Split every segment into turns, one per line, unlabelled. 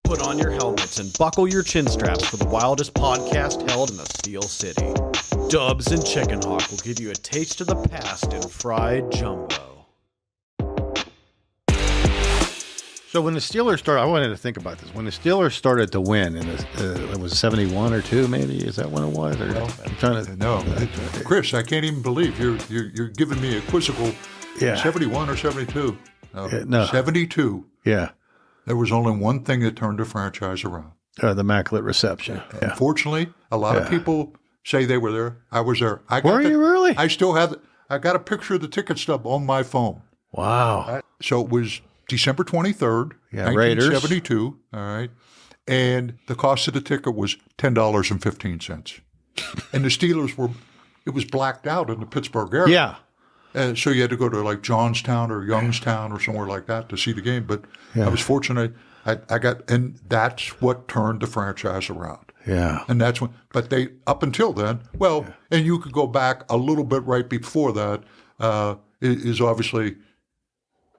Put on your helmets and buckle your chin straps for the wildest podcast held in the Steel City. Dubs and Chicken Hawk will give you a taste of the past in fried jumbo.
So when the Steelers started, I wanted to think about this. When the Steelers started to win, and it was 71 or 2, maybe, is that when it was? Or,
well,
I'm trying to.
No, Chris, I can't even believe you're giving me a quizzical.
Yeah.
71 or 72?
No.
72.
Yeah.
There was only one thing that turned the franchise around.
The Immaculate Reception. Yeah.
Unfortunately, a lot of people say they were there. I was there.
Were you really?
I still have. I got a picture of the ticket stub on my phone.
Wow.
So it was December 23rd, 1972. All right. And the cost of the ticket was $10.15. And the Steelers it was blacked out in the Pittsburgh area.
Yeah.
So you had to go to like Johnstown or Youngstown or somewhere like that to see the game. But I was fortunate. And that's what turned the franchise around.
Yeah.
And that's when, but up until then, and you could go back a little bit right before that, is obviously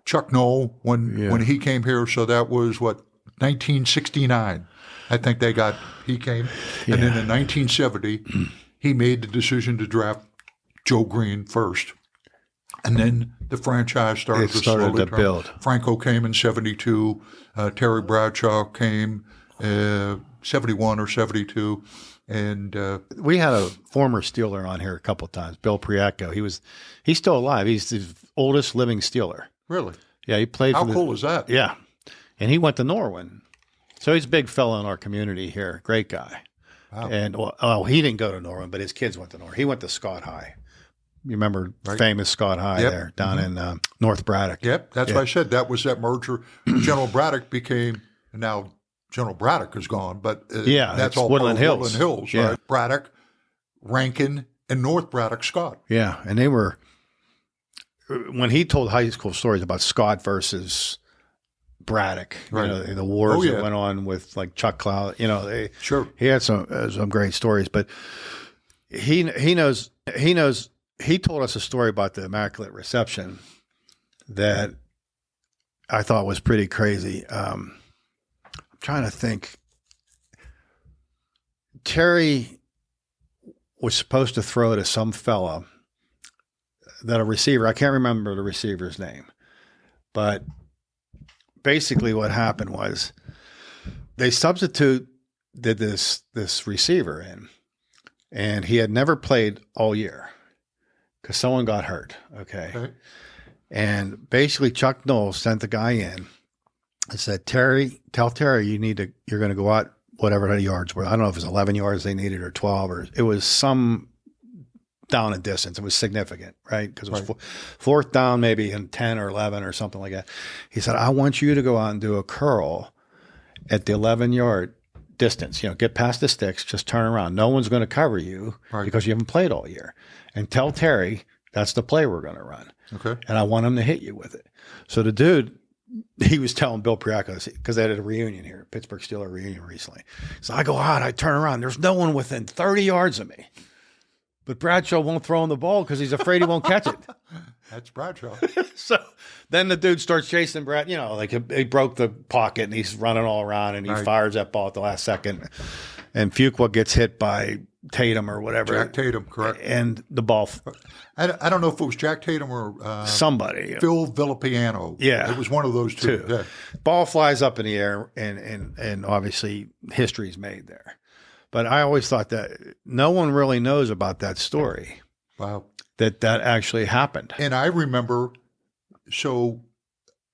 Chuck Noll when he came here. So that was 1969. I think he came. And then in 1970, he made the decision to draft Joe Green first. And then the franchise started to slowly
build.
Franco came in 72. Terry Bradshaw came 71 or 72. And
we had a former Steeler on here a couple of times, Bill Priatko. He's still alive. He's the oldest living Steeler.
Really?
Yeah, he played.
How cool is that?
Yeah. And he went to Norwin. So he's a big fellow in our community here. Great guy.
Wow.
And he didn't go to Norwin, but his kids went to Norwin. He went to Scott High. You remember famous Scott High there down in North Braddock.
Yep, that's what I said. That was that merger. General Braddock became, now General Braddock is gone, but that's all
Woodland Hills.
Woodland Hills, right? Braddock, Rankin, and North Braddock Scott.
Yeah, and they were, when he told high school stories about Scott versus Braddock, the wars that went on with like Chuck Cloud, he had some great stories, but he knows. He told us a story about the Immaculate Reception that I thought was pretty crazy. I'm trying to think. Terry was supposed to throw to some fella that a receiver, I can't remember the receiver's name, but basically what happened was they substituted this receiver in, and he had never played all year. Because someone got hurt, okay? And basically Chuck Noll sent the guy in and said, tell Terry you're going to go out whatever the yards were. I don't know if it was 11 yards they needed or 12, or it was some down in distance. It was significant, right? Because it was fourth down maybe in 10 or 11 or something like that. He said, I want you to go out and do a curl at the 11-yard distance, get past the sticks, just turn around. No one's going to cover you because you haven't played all year. And tell Terry that's the play we're going to run.
Okay.
And I want him to hit you with it. So the dude, he was telling Bill Priatko, because they had a reunion here, Pittsburgh Steelers reunion recently. So I go out, I turn around. There's no one within 30 yards of me. But Bradshaw won't throw him the ball because he's afraid he won't catch it.
That's Bradshaw.
So then the dude starts chasing Brad. He broke the pocket and he's running all around and he fires that ball at the last second. And Fuqua gets hit by Tatum or whatever.
Jack Tatum, correct.
And the ball.
I don't know if it was Jack Tatum or
somebody.
Phil Villapiano.
Yeah.
It was one of those two. Yeah.
Ball flies up in the air and obviously history's made there. But I always thought that no one really knows about that story.
Wow.
That actually happened.
And I remember, so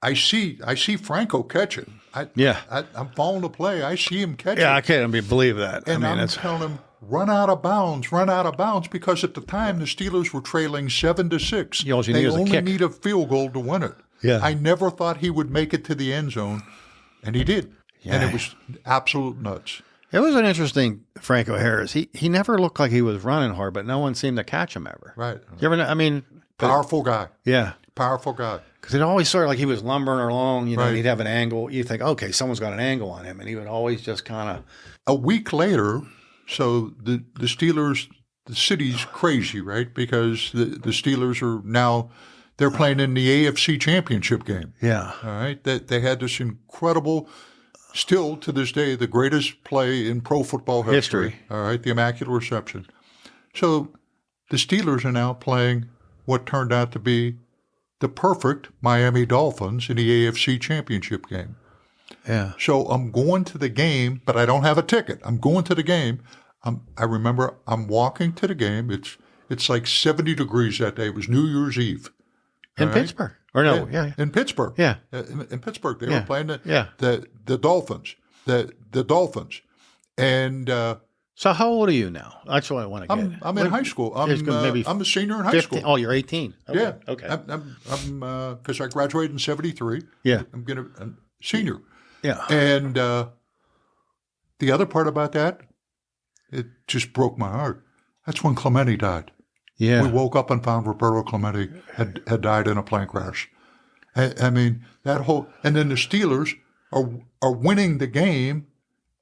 I see Franco catch it. I'm following the play. I see him catch it.
Yeah, I can't believe that.
And I'm telling him, run out of bounds, because at the time the Steelers were trailing 7-6. They only need a field goal to win it.
Yeah.
I never thought he would make it to the end zone, and he did. Yeah. And it was absolute nuts.
It was an interesting Franco Harris. He never looked like he was running hard, but no one seemed to catch him ever.
Right.
You ever know?
Powerful guy.
Yeah.
Powerful guy.
Because it always sort of like he was lumbering along, and he'd have an angle. You think, okay, someone's got an angle on him, and he would always just kind of.
A week later, so the Steelers, the city's crazy, right? Because the Steelers are now, they're playing in the AFC Championship game.
Yeah.
All right. They had this incredible still to this day, the greatest play in pro football history. All right, the Immaculate Reception. So the Steelers are now playing what turned out to be the perfect Miami Dolphins in the AFC Championship game.
Yeah.
So I'm going to the game, but I don't have a ticket. I'm going to the game. I remember I'm walking to the game. It's like 70 degrees that day. It was New Year's Eve.
In Pittsburgh. Or no, yeah.
In Pittsburgh.
Yeah.
In Pittsburgh. They were playing the Dolphins. The Dolphins. And
so how old are you now? That's what I want to get.
I'm in high school. I'm a senior in high
15?
school.
Oh, you're 18. Okay.
Yeah.
Okay.
I'm because I graduated in 73.
Yeah.
I'm a senior.
Yeah.
And the other part about that, it just broke my heart. That's when Clemente died.
Yeah.
We woke up and found Roberto Clemente had died in a plane crash. I mean, that whole – and then the Steelers are winning the game,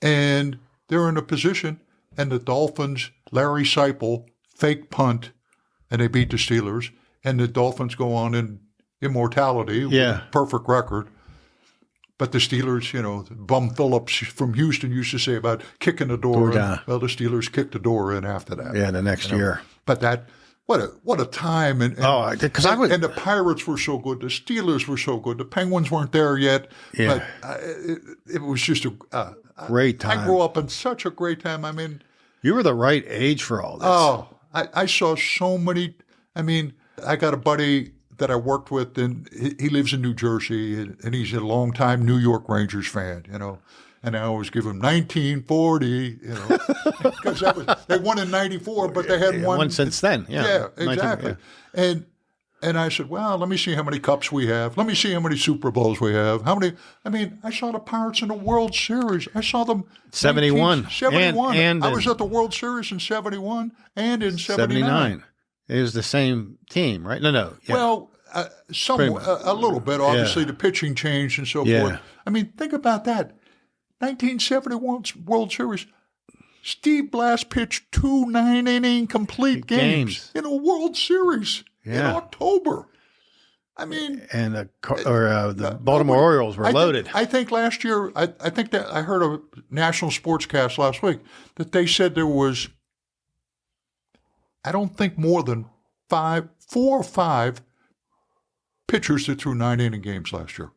and they're in a position, and the Dolphins, Larry Seipel, fake punt, and they beat the Steelers, and the Dolphins go on in immortality with a perfect record. But the Steelers, Bum Phillips from Houston used to say about kicking the door in. Well, the Steelers kicked the door in after that.
Yeah, the next year.
But that – what a time! And the Pirates were so good. The Steelers were so good. The Penguins weren't there yet.
Yeah.
But it was just a
great time.
I grew up in such a great time. I mean,
you were the right age for all this.
Oh, I saw so many. I mean, I got a buddy that I worked with, and he lives in New Jersey, and he's a longtime New York Rangers fan. And I always give him 1940, because they won in '94, but they had
one since then.
Yeah, exactly. And I said, well, let me see how many cups we have. Let me see how many Super Bowls we have. How many? I mean, I saw the Pirates in the World Series. I saw them
71.
71.
And
I was at the World Series in 71 and in 79.
It was the same team, right? No. Yeah.
Well, a little bit. Obviously, the pitching changed and so forth. I mean, think about that. 1971 World Series, Steve Blass pitched 2 9-inning complete games in a World Series in October. I mean,
and the Baltimore Orioles were loaded.
I think last year, I think that I heard a national sportscast last week that they said there was, I don't think more than 4 or 5 pitchers that threw 9-inning games last year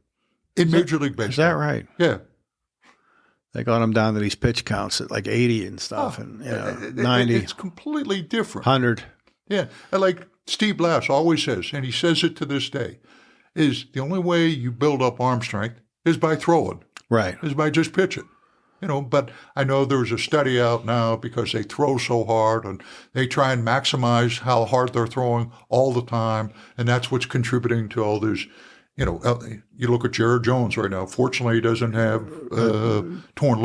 in Major League Baseball.
Is that right?
Yeah.
They got them down to these pitch counts at like 80 and stuff, and 90.
It's completely different.
100.
Yeah, and like Steve Blass always says, and he says it to this day, is the only way you build up arm strength is by throwing.
Right.
Is by just pitching. But I know there's a study out now because they throw so hard and they try and maximize how hard they're throwing all the time, and that's what's contributing to all this. You look at Jared Jones right now. Fortunately, he doesn't have torn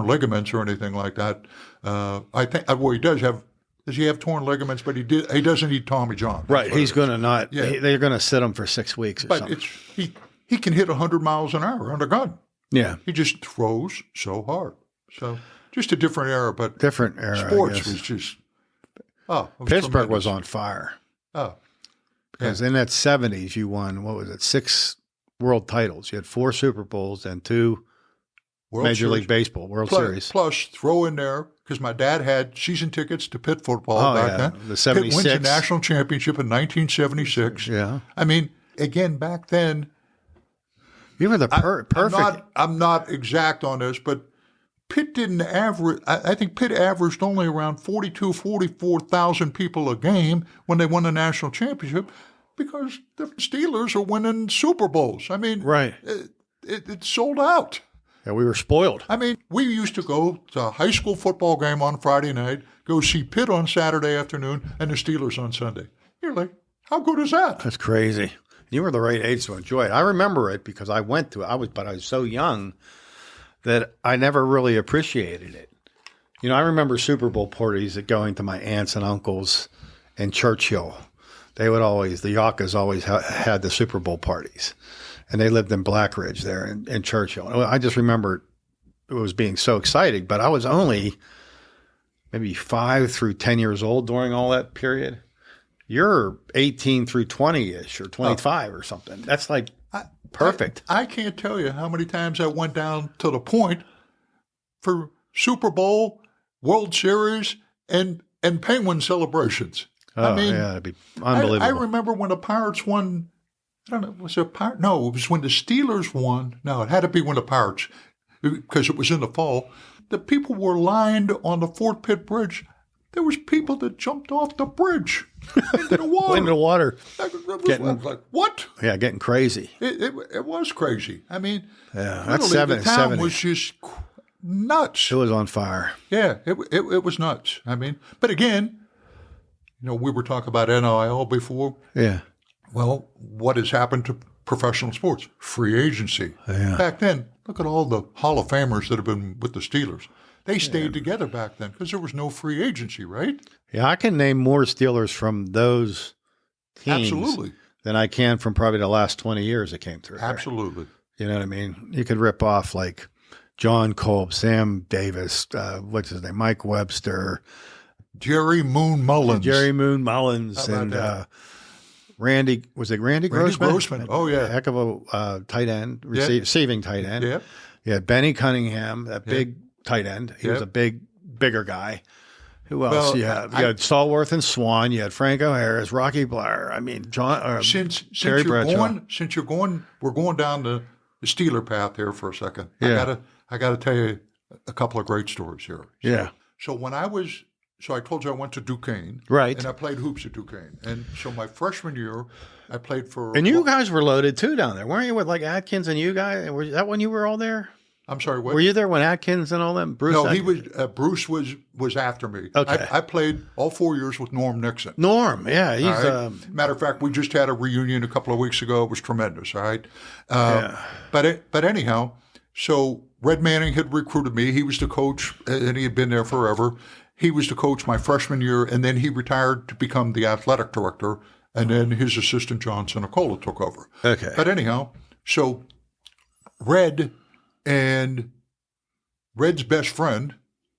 ligaments or anything like that. I think he does have. Does he have torn ligaments? But he doesn't need Tommy John.
Right. He's going to not. Yeah. They're going to sit him for 6 weeks or something.
But he can hit 100 miles an hour on a gun.
Yeah.
He just throws so hard. So just a different era. But
different era.
Sports was just.
Pittsburgh was on fire.
Oh.
Because in that 70s, you won, 6 world titles. You had 4 Super Bowls and 2 Major League Baseball World Series.
Plus, throw in there, because my dad had season tickets to Pitt football back then.
The 76.
Pitt wins the national championship in 1976.
Yeah.
I mean, again, back then.
You were the perfect.
I'm not exact on this, but Pitt didn't average. I think Pitt averaged only around 44,000 people a game when they won the national championship, because the Steelers are winning Super Bowls. I mean,
right.
It sold out.
Yeah, we were spoiled.
I mean, we used to go to a high school football game on Friday night, go see Pitt on Saturday afternoon, and the Steelers on Sunday. You're like, how good is that?
That's crazy. You were the right age to enjoy it. I remember it because I went to it. But I was so young that I never really appreciated it. I remember Super Bowl parties at going to my aunts and uncles in Churchill. They would always, the Yakas always had the Super Bowl parties. And they lived in Black Ridge there in Churchill. I just remember it was being so exciting, but I was only maybe 5 through 10 years old during all that period. You're 18 through 20-ish or 25 or something. That's like Perfect.
I can't tell you how many times I went down to the Point for Super Bowl, World Series, and Penguin celebrations.
Oh,
I mean,
yeah, it'd be unbelievable.
I remember when the Pirates won. I don't know, was it a Pirate? No, it was when the Steelers won. No, it had to be when the Pirates, because it was in the fall. The people were lined on the Fort Pitt Bridge. There was people that jumped off the bridge into the water.
Into the water.
I was like, what?
Yeah, getting crazy.
It was crazy. I mean,
Yeah, that's
literally, the town
70.
was just nuts.
It was on fire.
Yeah, it was nuts. I mean, but again, we were talking about NIL before.
Yeah.
Well, what has happened to professional sports? Free agency.
Yeah.
Back then, look at all the Hall of Famers that have been with the Steelers. They stayed together back then because there was no free agency, right?
Yeah, I can name more Steelers from those teams
Absolutely.
than I can from probably the last 20 years that came through.
Absolutely.
You know what I mean? You could rip off like John Kolb, Sam Davis, what's his name, Mike Webster,
Jerry Moon Mullins.
And Randy, was it Randy Grossman?
Grossman. Oh, yeah.
A heck of a tight end, receiving tight end.
Yeah.
Yeah, Benny Cunningham, that big tight end. He was a bigger guy. Who else?
Well,
You had Stallworth and Swan. You had Franco Harris, Rocky Blair. I mean, John.
Since
Terry Bradshaw.
we're going down the Steeler path here for a second.
Yeah.
I gotta tell you a couple of great stories here.
Yeah.
So I told you I went to Duquesne.
Right.
And I played hoops at Duquesne. And so my freshman year, I played for.
And you guys were loaded too down there, weren't you? With like Atkins and you guys. Was that when you were all there?
I'm sorry, what?
Were you there when Atkins and all them? Bruce?
No,
Atkins?
he was. Bruce was after me.
Okay.
I played all 4 years with Norm Nixon.
Norm, yeah, he's
All right? Matter of fact, we just had a reunion a couple of weeks ago. It was tremendous. All right. But anyhow, so Red Manning had recruited me. He was the coach, and he had been there forever. He was the coach my freshman year, and then he retired to become the athletic director. And then his assistant John Sinicola took over.
Okay.
But anyhow, so Red's best friend,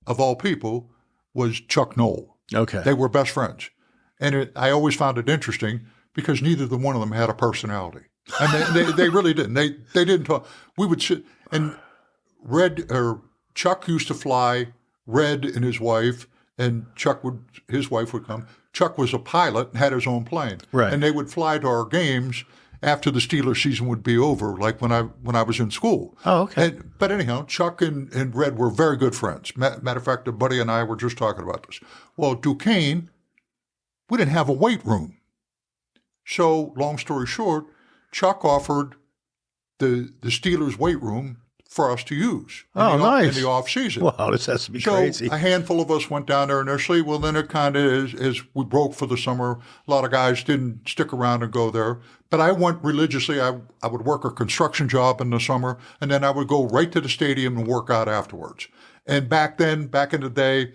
of all people, was Chuck Knoll.
Okay.
They were best friends. And I always found it interesting because neither the one of them had a personality. And they really didn't. They didn't talk. We would sit, and Chuck used to fly Red and his wife, and his wife would come. Chuck was a pilot and had his own plane.
Right.
And they would fly to our games after the Steelers season would be over, like when I was in school.
Oh, okay.
But anyhow, Chuck and Red were very good friends. Matter of fact, a buddy and I were just talking about this. Well, Duquesne, we didn't have a weight room. So, long story short, Chuck offered the Steelers weight room for us to use
nice.
in the off season.
Wow, this has to be
So
crazy.
a handful of us went down there initially. Well, then it kind of, as we broke for the summer, a lot of guys didn't stick around and go there. But I went religiously. I would work a construction job in the summer, and then I would go right to the stadium and work out afterwards. And back in the day,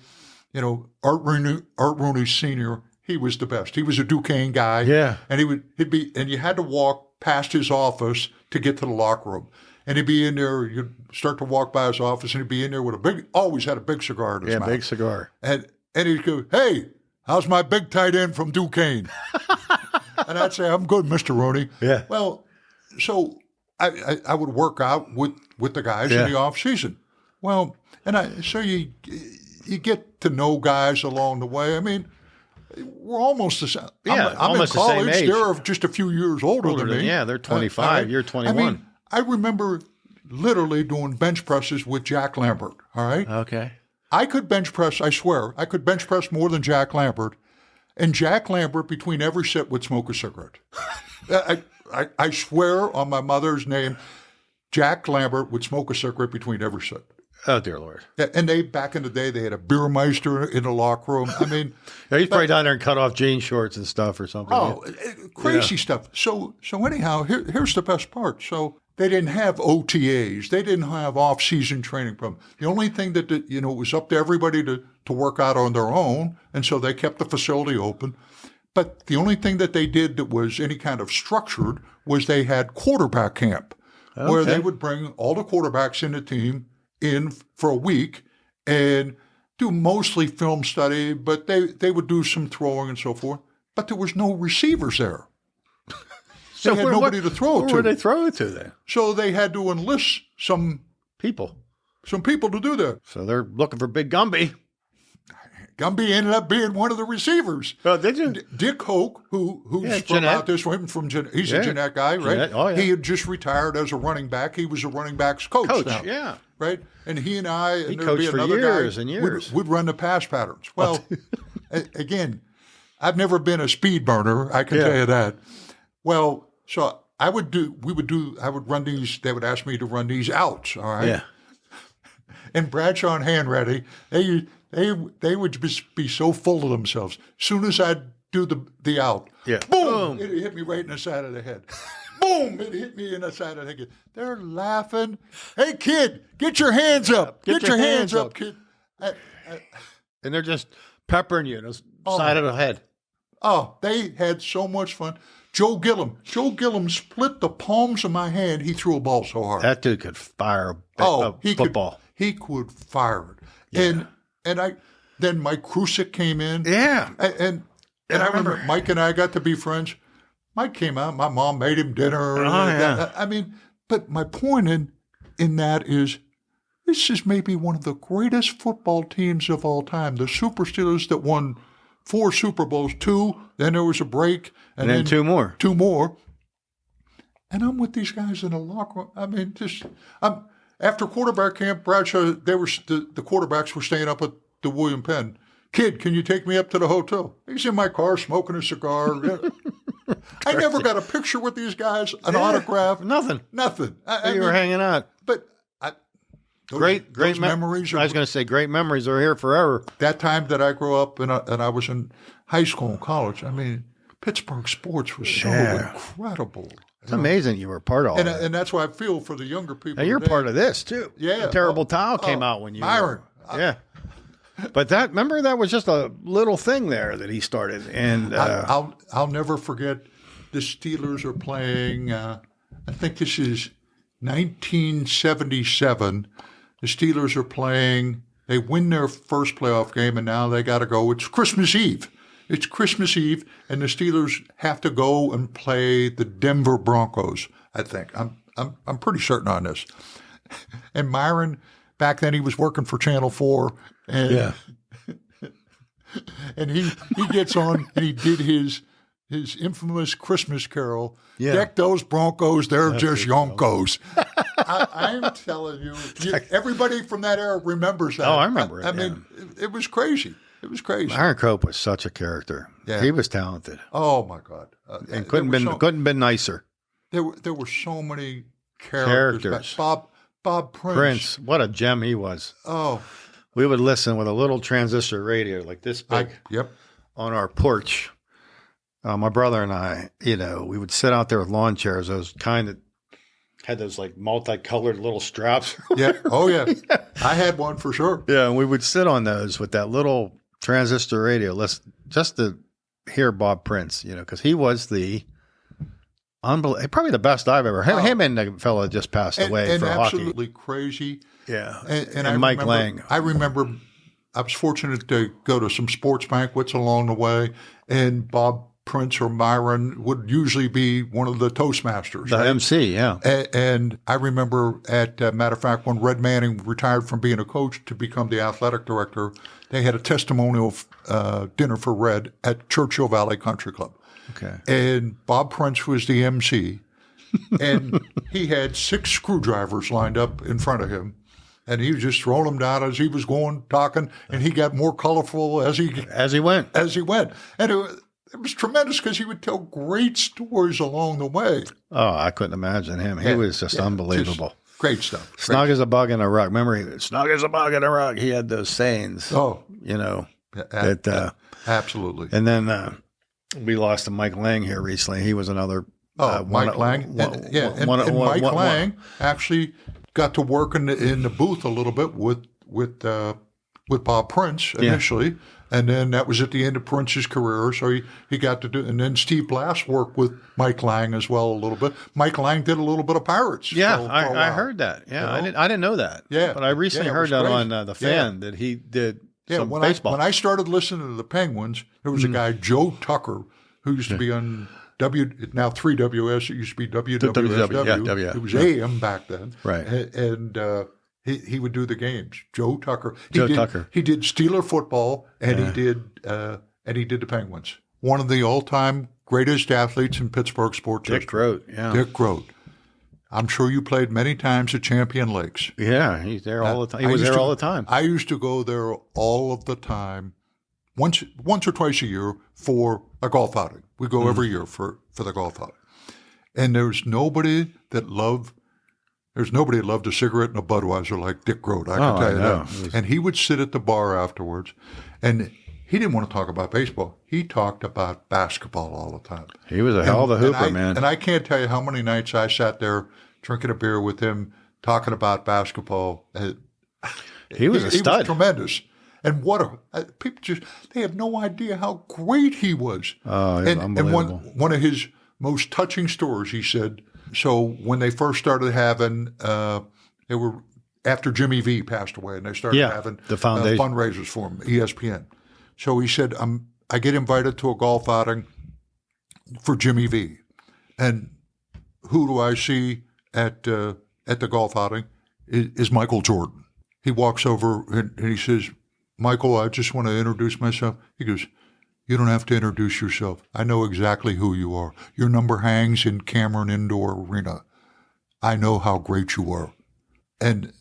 Art Rooney Sr., he was the best. He was a Duquesne guy.
Yeah.
And and you had to walk past his office to get to the locker room. And he'd be in there, you'd start to walk by his office, and he'd be in there with always had a big cigar in his mouth.
Yeah, big cigar.
And he'd go, "Hey, how's my big tight end from Duquesne?" And I'd say, "I'm good, Mr. Rooney."
Yeah.
Well, so I would work out with the guys in the off season. Well, so you get to know guys along the way. I mean, we're almost the same.
Yeah,
I'm
almost
in
the same
college.
age.
They're just a few years older than me.
Yeah, they're 25. You're 21.
I mean, I remember literally doing bench presses with Jack Lambert. All right.
Okay.
I could bench press. I swear, I could bench press more than Jack Lambert. And Jack Lambert, between every set, would smoke a cigarette. I swear on my mother's name, Jack Lambert would smoke a cigarette between every set.
Oh, dear Lord.
Yeah, and back in the day, they had a beer meister in the locker room. I mean,
Yeah, he's probably down there and cut off jean shorts and stuff or something.
crazy stuff. So anyhow, here's the best part. So they didn't have OTAs. They didn't have off-season training programs. The only thing that it was up to everybody to work out on their own, and so they kept the facility open. But the only thing that they did that was any kind of structured was they had quarterback camp, where they would bring all the quarterbacks in the team in for a week and do mostly film study, but they would do some throwing and so forth. But there was no receivers there. They had nobody to throw it to.
Where would they throw it to then?
So they had to enlist some
people
to do that.
So they're looking for Big Gumby.
Gumby ended up being one of the receivers.
Oh, did you?
Dick Hoke, who's from out this way, he's a Jeanette guy, right?
Jeanette. Oh, yeah.
He had just retired as a running back. He was a running backs coach now.
Yeah.
Right? And he and I, and there'd
coached
be
for
another
years
guy,
and years.
Would run the pass patterns. Well, again, I've never been a speed burner. I can tell you that. Well, so I would run these, they would ask me to run these outs, all right?
Yeah.
And Bradshaw and Hanratty, they would just be so full of themselves. As soon as I'd do the out, boom, it hit me right in the side of the head. Boom, it hit me in the side of the head. They're laughing. Hey, kid, get your hands up. Get your hands up, kid.
And they're just peppering you in the side of the head.
Oh, they had so much fun. Joe Gillum split the palms of my hand. He threw a ball so hard.
That dude could fire a football.
He could fire it. Yeah. Then Mike Krusik came in.
Yeah.
And I remember Mike and I got to be friends. Mike came out. My mom made him dinner. I mean, but my point in that is this is maybe one of the greatest football teams of all time. The Super Steelers that won 4 Super Bowls, 2, then there was a break.
And then 2 more.
2 more. And I'm with these guys in the locker room. I mean, after quarterback camp, Bradshaw, the quarterbacks were staying up at the William Penn. Kid, can you take me up to the hotel? He's in my car smoking a cigar. I never got a picture with these guys, an autograph.
Nothing.
I
you were hanging out.
But
great
memories.
I was going to say great memories are here forever.
That time that I grew up and I was in high school and college, I mean, Pittsburgh sports was so incredible.
It's amazing you were part of it.
And that's why I feel for the younger people.
And you're part of this, too.
Yeah.
The Terrible Towel came out when you
Myron.
Yeah. But remember that was just a little thing there that he started. And
I'll never forget the Steelers are playing, I think this is 1977. The Steelers are playing, they win their first playoff game, and now they got to go. It's Christmas Eve. It's Christmas Eve, and the Steelers have to go and play the Denver Broncos, I think. I'm pretty certain on this. And Myron, back then he was working for Channel 4, and and he gets on and he did his infamous Christmas carol. Yeah. Deck those Broncos, they're just Yonkos. I'm telling you, everybody from that era remembers that.
Oh, I remember it.
I mean, it was crazy. It was crazy.
Myron Cope was such a character. Yeah. He was talented.
Oh my God!
And couldn't been nicer.
There were so many characters. Bob Prince.
What a gem he was.
Oh,
we would listen with a little transistor radio like this big. On our porch. My brother and I, we would sit out there with lawn chairs, those kind that had those like multicolored little straps.
Yeah. Oh yeah. I had one for sure.
Yeah, and we would sit on those with that little transistor radio, just to hear Bob Prince, because he was probably the best I've ever. Him and the fellow just passed away for hockey.
Absolutely crazy.
Yeah.
And
Mike Lang.
I remember I was fortunate to go to some sports banquets along the way, and Bob Prince or Myron would usually be one of the Toastmasters.
The MC, yeah.
And I remember, matter of fact, when Red Manning retired from being a coach to become the athletic director, they had a testimonial dinner for Red at Churchill Valley Country Club.
Okay.
And Bob Prince was the MC, and he had 6 screwdrivers lined up in front of him. And he was just throwing them down as he was talking, and he got more colorful as he went. And it was tremendous because he would tell great stories along the way.
Oh, I couldn't imagine him. He was just unbelievable.
Just great stuff.
Snug as a bug in a rug. Remember, snug as a bug in a rug. He had those sayings.
Oh.
Absolutely. And then we lost to Mike Lang here recently. He was another.
Mike Lang. And Mike Lang actually got to work in the booth a little bit with Bob Prince initially. Yeah. And then that was at the end of Prince's career, so he got to do. And then Steve Blass worked with Mike Lang as well a little bit. Mike Lang did a little bit of Pirates.
Yeah, I heard that. Yeah, I didn't know that.
Yeah,
but I recently heard that on the Fan that he did some baseball.
When I started listening to the Penguins, there was a guy, Joe Tucker, who used to be on now 3WS. It used to be WWSW.
WW.
It was AM back then.
Right.
And he would do the games. Joe Tucker. He did Steeler football, and he did the Penguins. One of the all-time greatest athletes in Pittsburgh sports history.
Dick Groat. Yeah.
Dick Groat. I'm sure you played many times at Champion Lakes.
Yeah, he's there all the time. He was there all the time.
I used to go there all of the time, once or twice a year for a golf outing. We go every year for the golf outing. And there's nobody that loved a cigarette and a Budweiser like Dick Groat. I can tell you that. And he would sit at the bar afterwards, and he didn't want to talk about baseball. He talked about basketball all the time.
He was a hell of a hooper, man.
And I can't tell you how many nights I sat there drinking a beer with him, talking about basketball.
He was a stud.
He was tremendous. And people they have no idea how great he was.
Oh,
And
unbelievable.
one of his most touching stories, he said, so when they first started having, they were after Jimmy V passed away, and they started having
the foundation
fundraisers for him, ESPN. So he said, I get invited to a golf outing for Jimmy V. And who do I see at the golf outing? Is Michael Jordan. He walks over and he says, Michael, I just want to introduce myself. He goes, you don't have to introduce yourself. I know exactly who you are. Your number hangs in Cameron Indoor Arena. I know how great you are. And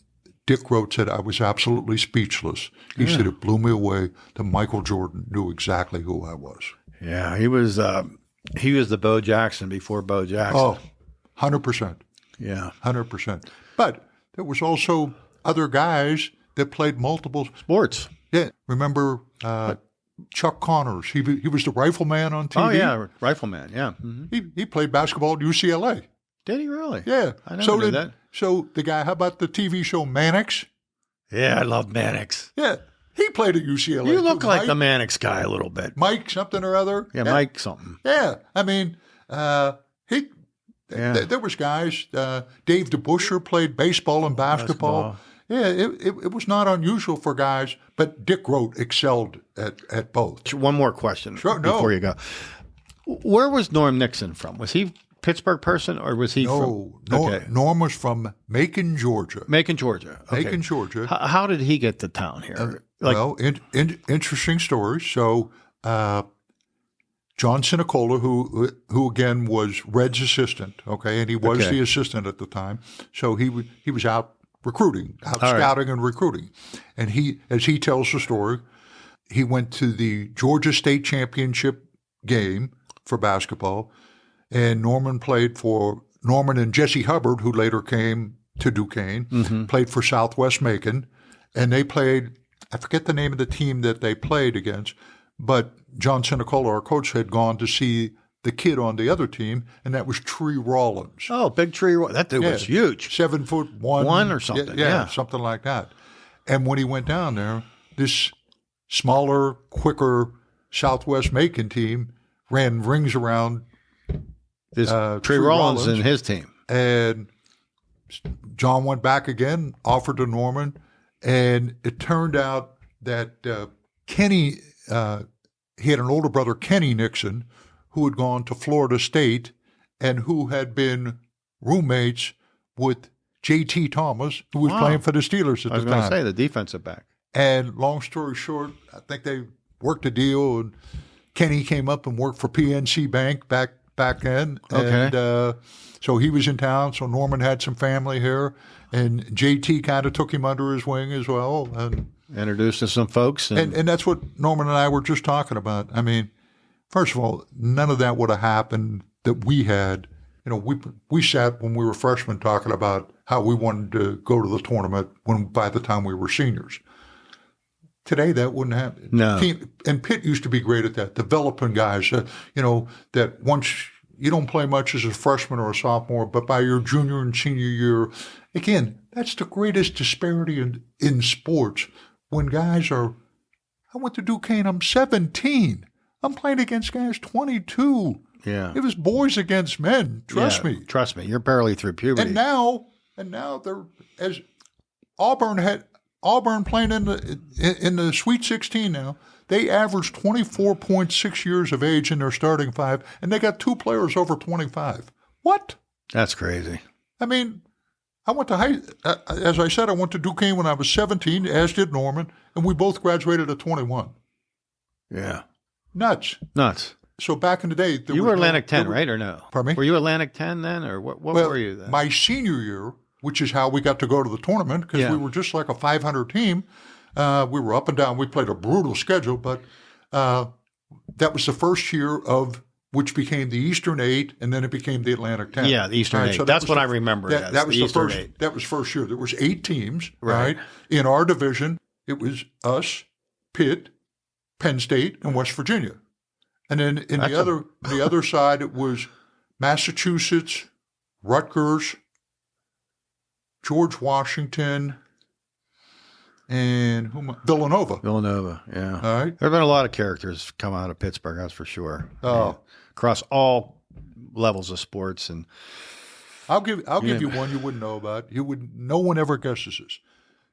Dick Groat said, I was absolutely speechless. He said, it blew me away that Michael Jordan knew exactly who I was.
Yeah, he was the Bo Jackson before Bo Jackson.
Oh, 100%.
Yeah.
100%. But there was also other guys that played multiple
sports.
Yeah. Remember Chuck Connors? He was the rifleman on TV.
Oh, yeah, rifleman, yeah. Mm-hmm.
He played basketball at UCLA.
Did he really?
Yeah.
I never knew that.
So the guy, how about the TV show Mannix?
Yeah, I love Mannix.
Yeah. He played at UCLA.
You look like the Mannix guy a little bit.
Mike something or other.
Yeah, Mike something.
Yeah. I mean, there was guys. Dave DeBuscher played baseball and basketball. Yeah, it was not unusual for guys, but Dick Groat excelled at both.
One more question before you go. Where was Norm Nixon from? Was he Pittsburgh person, or was he from? Okay.
Norm was from Macon, Georgia.
Macon, Georgia. Okay.
Macon, Georgia.
How did he get to town here?
Interesting story. So John Sinicola, who again was Red's assistant, and he was the assistant at the time. So he was out recruiting, scouting and recruiting. And as he tells the story, he went to the Georgia State Championship game for basketball. And Norman and Jesse Hubbard, who later came to Duquesne, played for Southwest Macon. And they played, I forget the name of the team that they played against, but John Sinicola, our coach, had gone to see the kid on the other team, and that was Tree Rollins.
Oh, big Tree Rollins. That dude was huge.
7'1".
One or something. Yeah,
something like that. And when he went down there, this smaller, quicker Southwest Macon team ran rings around
this Tree Rollins and his team.
And John went back again, offered to Norman, and it turned out that Kenny, he had an older brother, Kenny Nixon, who had gone to Florida State and who had been roommates with J.T. Thomas, who was playing for the Steelers at the time.
I was going to say, the defensive back.
And long story short, I think they worked a deal, and Kenny came up and worked for PNC Bank back then.
Okay.
And so he was in town, so Norman had some family here, and JT kind of took him under his wing as well. And
introduced us to some folks.
And that's what Norman and I were just talking about. I mean, first of all, none of that would have happened that we had. You know, we sat when we were freshmen talking about how we wanted to go to the tournament by the time we were seniors. Today, that wouldn't happen.
No.
And Pitt used to be great at that, developing guys, that once you don't play much as a freshman or a sophomore, but by your junior and senior year, again, that's the greatest disparity in sports. When guys I went to Duquesne, I'm 17. I'm playing against guys 22.
Yeah.
It was boys against men. Trust me.
Trust me. You're barely through puberty.
And now they're, as Auburn had, Auburn playing in the Sweet 16 now. They average 24.6 years of age in their starting five, and they got 2 players over 25. What?
That's crazy.
I mean, I went to as I said, I went to Duquesne when I was 17, as did Norman, and we both graduated at 21.
Yeah.
Nuts. So back in the day,
you were Atlantic 10, right, or no?
Pardon me?
Were you Atlantic 10 then, or what were you then?
My senior year, which is how we got to go to the tournament, because we were just like a 500 team. We were up and down. We played a brutal schedule, but that was the first year of which became the Eastern 8, and then it became the Atlantic 10.
Yeah, the Eastern 8. So that's what I remember.
That was
the
Eastern
first 8.
That was first year. There was 8 teams, right? In our division, it was us, Pitt, Penn State, and West Virginia. And then in the other side, it was Massachusetts, Rutgers, George Washington, and Villanova.
Villanova, yeah.
All right.
There have been a lot of characters come out of Pittsburgh, that's for sure.
Oh,
across all levels of sports, and
I'll give you one you wouldn't know about. No one ever guesses this.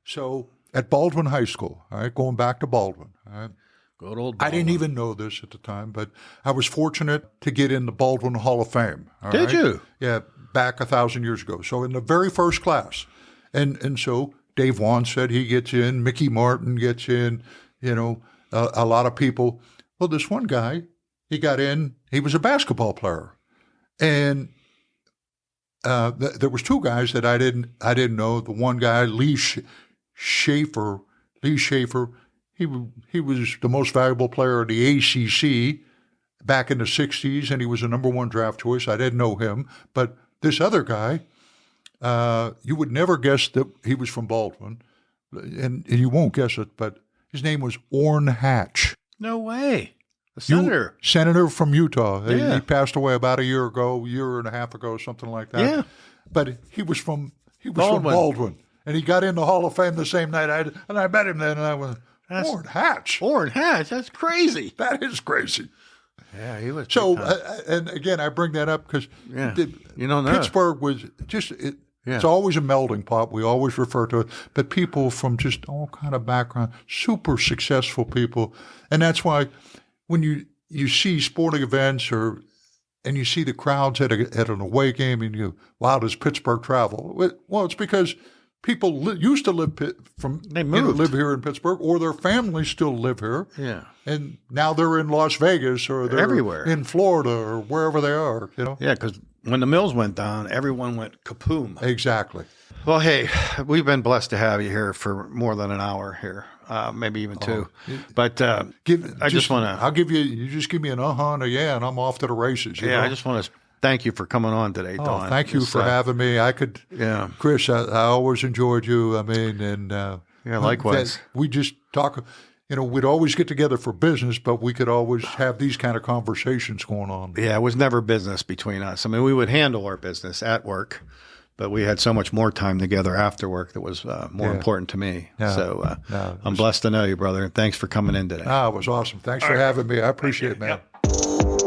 So at Baldwin High School, all right, going back to Baldwin, all right.
Good old Baldwin.
I didn't even know this at the time, but I was fortunate to get in the Baldwin Hall of Fame.
Did you?
Yeah, back 1,000 years ago. So in the very first class. And so Dave Wan said he gets in, Mickey Martin gets in, a lot of people. Well, this one guy, he got in, he was a basketball player. And there was 2 guys that I didn't know. The one guy, Lee Schaefer, he was the most valuable player in the ACC back in the 60s, and he was a number 1 draft choice. I didn't know him. But this other guy, you would never guess that he was from Baldwin, and you won't guess it, but his name was Orrin Hatch.
No way. A senator.
Senator from Utah.
Yeah.
He passed away about a year and a half ago, something like that.
Yeah.
But he was from Baldwin. And he got in the Hall of Fame the same night. I met him then, and I went, Orrin Hatch.
Orrin Hatch, that's crazy.
That is crazy.
Yeah, he was.
So, and again, I bring that up because
you don't know.
Pittsburgh was just, it's always a melding pot. We always refer to it. But people from just all kind of background, super successful people. And that's why when you see sporting events and you see the crowds at an away game and you, wow, does Pittsburgh travel? Well, it's because people used to live live here in Pittsburgh, or their families still live here.
Yeah,
and now they're in Las Vegas, or they're
everywhere
in Florida, or wherever they are.
Yeah, because when the mills went down, everyone went kapoom.
Exactly.
Well, hey, we've been blessed to have you here for more than an hour here, maybe even 2. But I'll give you. You just give me an and a yeah, and I'm off to the races. I just want to. Thank you for coming on today, Don.
Thank you for having me. Chris, I always enjoyed you. I mean, and
likewise.
We just talk. We'd always get together for business, but we could always have these kind of conversations going on.
Yeah, it was never business between us. I mean, we would handle our business at work, but we had so much more time together after work that was more important to me. So I'm blessed to know you, brother, and thanks for coming in today.
It was awesome. Thanks for having me. I appreciate it, man.
Yep.